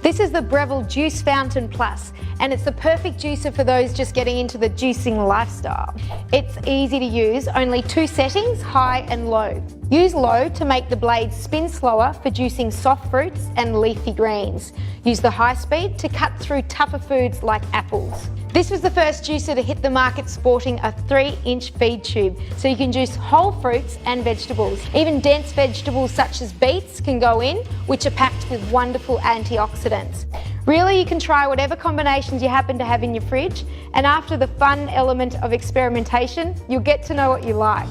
This is the Breville Juice Fountain Plus, and it's the perfect juicer for those just getting into the juicing lifestyle. It's easy to use, only 2 settings, high and low. Use low to make the blades spin slower for juicing soft fruits and leafy greens. Use the high speed to cut through tougher foods like apples. This was the first juicer to hit the market sporting a 3-inch feed tube, so you can juice whole fruits and vegetables. Even dense vegetables such as beets can go in, which are packed with wonderful antioxidants. Really, you can try whatever combinations you happen to have in your fridge, and after the fun element of experimentation, you'll get to know what you like.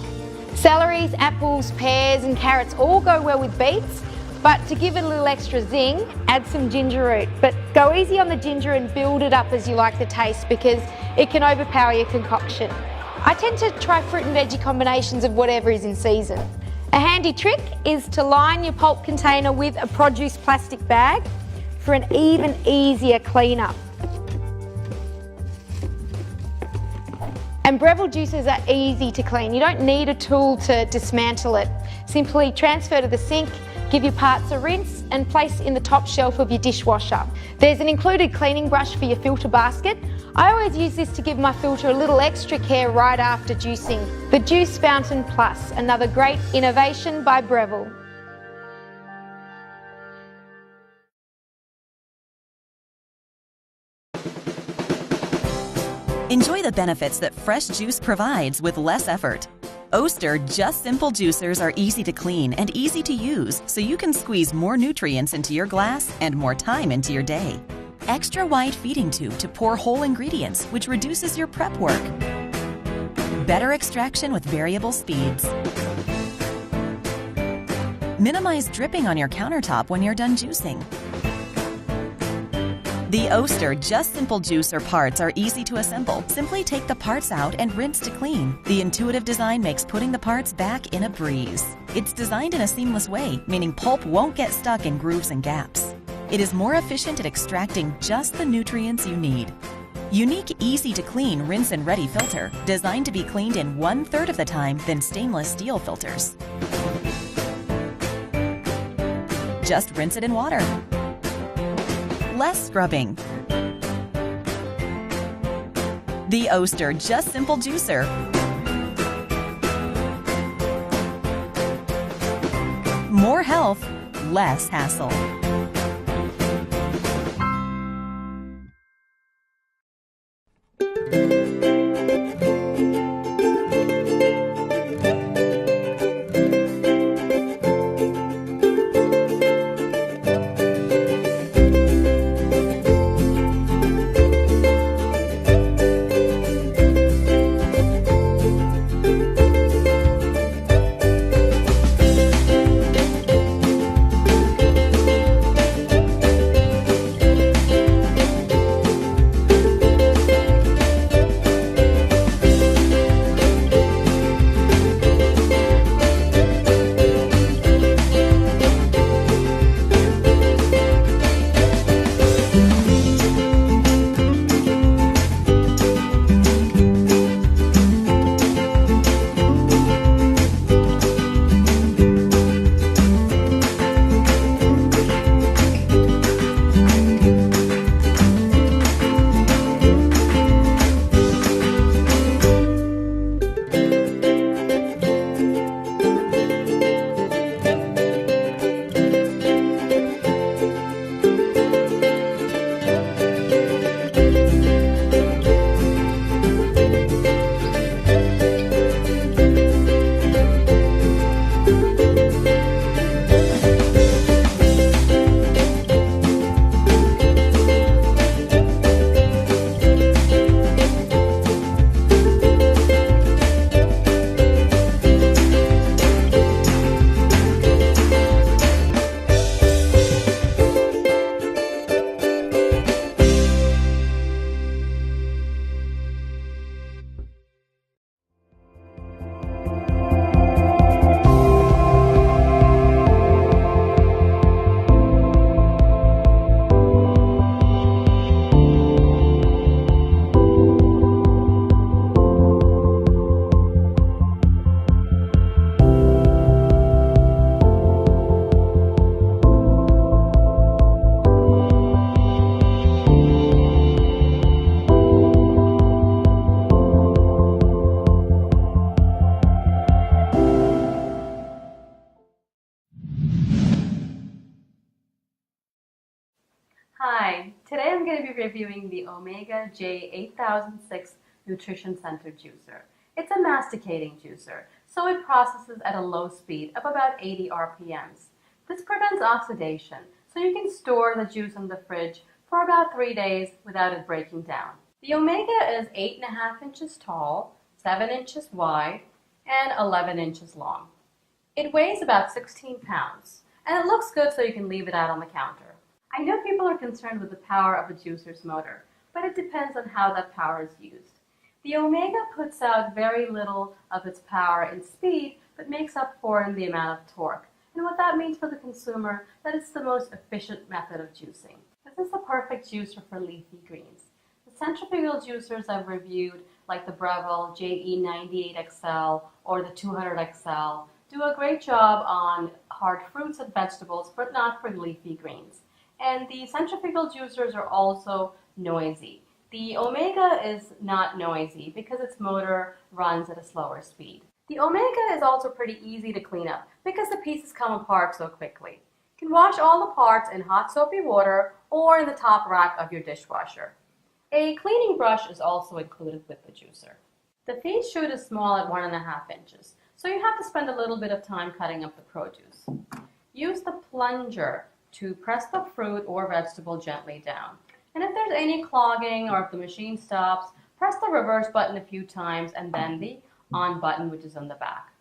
Celeries, apples, pears and carrots all go well with beets, but to give it a little extra zing, add some ginger root. But go easy on the ginger and build it up as you like the taste, because it can overpower your concoction. I tend to try fruit and veggie combinations of whatever is in season. A handy trick is to line your pulp container with a produce plastic bag for an even easier cleanup. And Breville juicers are easy to clean. You don't need a tool to dismantle it. Simply transfer to the sink, give your parts a rinse and place in the top shelf of your dishwasher. There's an included cleaning brush for your filter basket. I always use this to give my filter a little extra care right after juicing. The Juice Fountain Plus, another great innovation by Breville. Enjoy the benefits that fresh juice provides with less effort. Oster Just Simple juicers are easy to clean and easy to use, so you can squeeze more nutrients into your glass and more time into your day. Extra wide feeding tube to pour whole ingredients, which reduces your prep work. Better extraction with variable speeds. Minimize dripping on your countertop when you're done juicing. The Oster Just Simple juicer parts are easy to assemble. Simply take the parts out and rinse to clean. The intuitive design makes putting the parts back in a breeze. It's designed in a seamless way, meaning pulp won't get stuck in grooves and gaps. It is more efficient at extracting just the nutrients you need. Unique, easy to clean rinse and ready filter, designed to be cleaned in 1/3 of the time than stainless steel filters. Just rinse it in water. Less scrubbing. The Oster Just Simple juicer. More health, less hassle. going to be reviewing the Omega J8006 Nutrition Center juicer. It's a masticating juicer, so it processes at a low speed of about 80 RPMs. This prevents oxidation, so you can store the juice in the fridge for about 3 days without it breaking down. The Omega is 8.5 inches tall, 7 inches wide, and 11 inches long. It weighs about 16 pounds, and it looks good so you can leave it out on the counter. I know people are concerned with the power of a juicer's motor, but it depends on how that power is used. The Omega puts out very little of its power in speed, but makes up for it in the amount of torque. And what that means for the consumer, that it's the most efficient method of juicing. This is the perfect juicer for leafy greens. The centrifugal juicers I've reviewed, like the Breville JE98XL or the 200XL, do a great job on hard fruits and vegetables, but not for leafy greens. And the centrifugal juicers are also noisy. The Omega is not noisy because its motor runs at a slower speed. The Omega is also pretty easy to clean up because the pieces come apart so quickly. You can wash all the parts in hot soapy water or in the top rack of your dishwasher. A cleaning brush is also included with the juicer. The feed chute is small at 1.5 inches, so you have to spend a little bit of time cutting up the produce. Use the plunger to press the fruit or vegetable gently down. And if there's any clogging or if the machine stops, press the reverse button a few times and then the on button, which is on the back.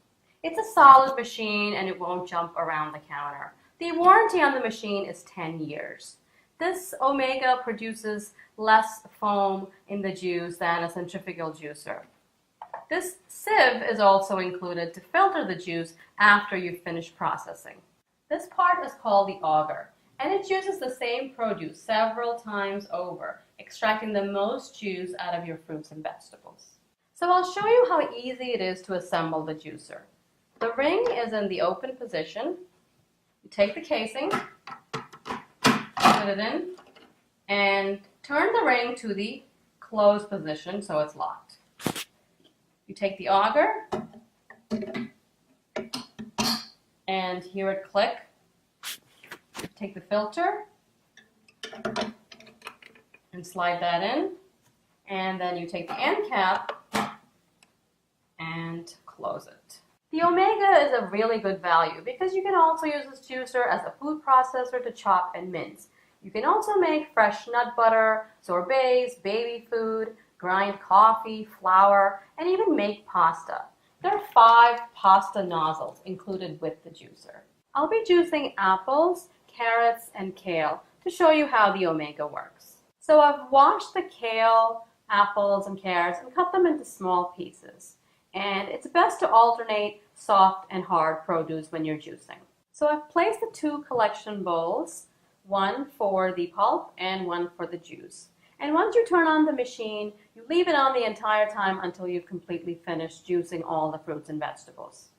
It's a solid machine and it won't jump around the counter. The warranty on the machine is 10 years. This Omega produces less foam in the juice than a centrifugal juicer. This sieve is also included to filter the juice after you've finished processing. This part is called the auger, and it juices the same produce several times over, extracting the most juice out of your fruits and vegetables. So I'll show you how easy it is to assemble the juicer. The ring is in the open position. You take the casing, put it in, and turn the ring to the closed position so it's locked. You take the auger and hear it click. Take the filter and slide that in, and then you take the end cap and close it. The Omega is a really good value because you can also use this juicer as a food processor to chop and mince. You can also make fresh nut butter, sorbets, baby food, grind coffee, flour, and even make pasta. There are 5 pasta nozzles included with the juicer. I'll be juicing apples, carrots, and kale to show you how the Omega works. So I've washed the kale, apples, and carrots and cut them into small pieces. And it's best to alternate soft and hard produce when you're juicing. So I've placed the 2 collection bowls, one for the pulp and one for the juice. And once you turn on the machine, you leave it on the entire time until you've completely finished juicing all the fruits and vegetables.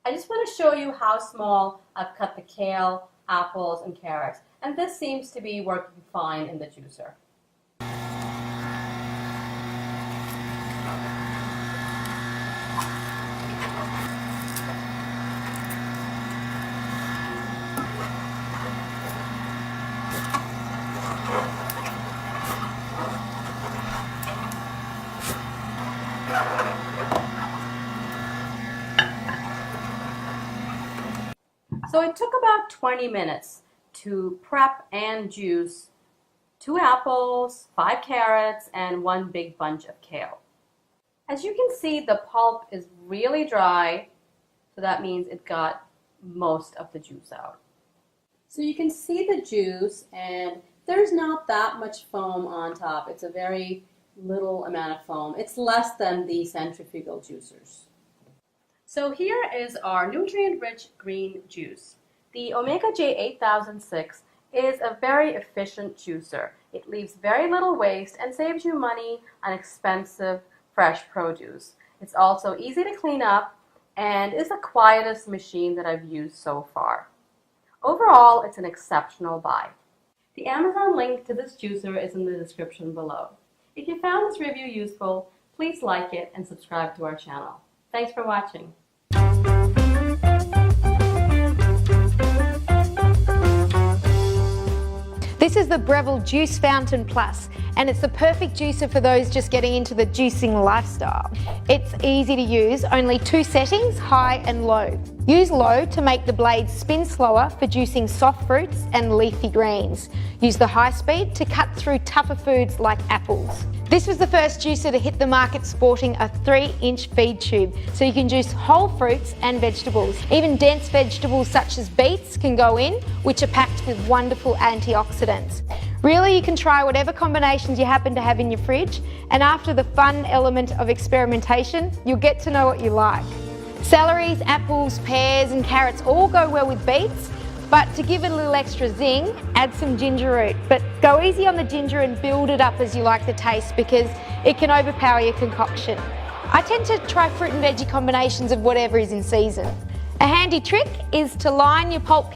I just want to show you how small I've cut the kale, apples, and carrots, and this seems to be working fine in the juicer. So it took about 20 minutes to prep and juice 2 apples, 5 carrots, and 1 big bunch of kale. As you can see, the pulp is really dry, so that means it got most of the juice out. So you can see the juice, and there's not that much foam on top. It's a very little amount of foam. It's less than the centrifugal juicers. So here is our nutrient-rich green juice. The Omega J8006 is a very efficient juicer. It leaves very little waste and saves you money on expensive fresh produce. It's also easy to clean up, and is the quietest machine that I've used so far. Overall, it's an exceptional buy. The Amazon link to this juicer is in the description below. If you found this review useful, please like it and subscribe to our channel. Thanks for watching. This is the Breville Juice Fountain Plus, and it's the perfect juicer for those just getting into the juicing lifestyle. It's easy to use, only 2 settings, high and low. Use low to make the blades spin slower for juicing soft fruits and leafy greens. Use the high speed to cut through tougher foods like apples. This was the first juicer to hit the market sporting a 3-inch feed tube, so you can juice whole fruits and vegetables. Even dense vegetables such as beets can go in, which are packed with wonderful antioxidants. Really, you can try whatever combinations you happen to have in your fridge, and after the fun element of experimentation, you'll get to know what you like. Celeries, apples, pears and carrots all go well with beets, but to give it a little extra zing, add some ginger root. But go easy on the ginger and build it up as you like the taste, because it can overpower your concoction. I tend to try fruit and veggie combinations of whatever is in season. A handy trick is to line your pulp